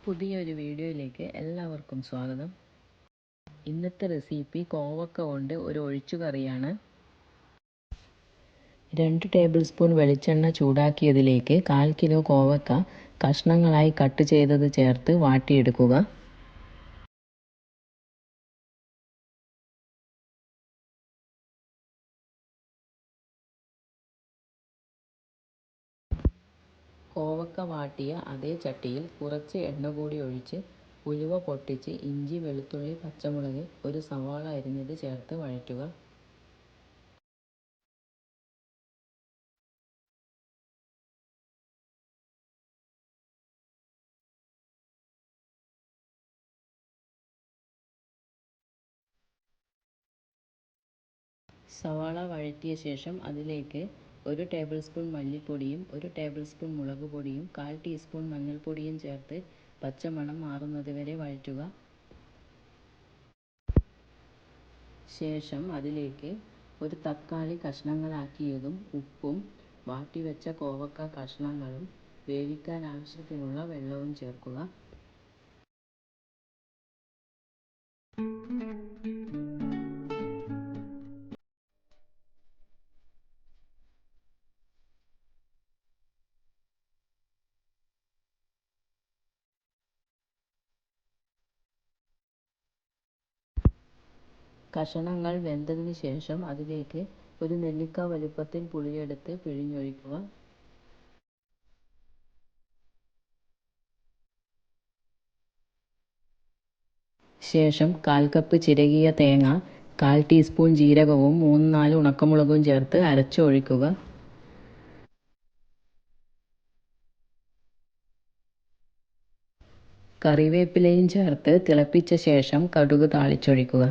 പുതിയൊരു വീഡിയോയിലേക്ക് എല്ലാവർക്കും സ്വാഗതം. ഇന്നത്തെ റെസിപ്പി കോവക്ക കൊണ്ട് ഒരു ഒഴിച്ചുകറിയാണ്. 2 ടേബിൾ സ്പൂൺ വെളിച്ചെണ്ണ ചൂടാക്കിയതിലേക്ക് 1/4 കിലോ കോവക്ക കഷ്ണങ്ങളായി കട്ട് ചെയ്തത് ചേർത്ത് വാട്ടിയെടുക്കുക. കോവക്ക വാട്ടിയ അതേ ചട്ടിയിൽ കുറച്ച് എണ്ണ കൂടി ഒഴിച്ച് ഉലുവ പൊട്ടിച്ച് ഇഞ്ചി, വെളുത്തുള്ളി, പച്ചമുളക്, ഒരു സവാള അരിഞ്ഞത് ചേർത്ത് വഴറ്റുക. സവാള വഴറ്റിയ ശേഷം അതിലേക്ക് 1 ടേബിൾ സ്പൂൺ മല്ലിപ്പൊടിയും 1 ടേബിൾ സ്പൂൺ മുളക് പൊടിയും 1/4 ടീസ്പൂൺ മഞ്ഞൾപ്പൊടിയും ചേർത്ത് പച്ചമണം മാറുന്നത് വരെ വഴറ്റുക. ശേഷം അതിലേക്ക് ഒരു തക്കാളി കഷ്ണങ്ങളാക്കിയതും ഉപ്പും വാട്ടിവെച്ച കോവക്ക കഷ്ണങ്ങളും വേവിക്കാൻ ആവശ്യത്തിനുള്ള വെള്ളവും ചേർക്കുക. കഷണങ്ങൾ വെന്തതിന് ശേഷം അതിലേക്ക് ഒരു നെല്ലിക്ക വലുപ്പത്തിൽ പുളിയെടുത്ത് പിഴിഞ്ഞൊഴിക്കുക. ശേഷം 1/4 കപ്പ് ചിരകിയ തേങ്ങ, 1/4 ടീസ്പൂൺ ജീരകവും 3-4 ഉണക്കമുളകും ചേർത്ത് അരച്ചൊഴിക്കുക. കറിവേപ്പിലയും ചേർത്ത് തിളപ്പിച്ച ശേഷം കടുക് താളിച്ചൊഴിക്കുക.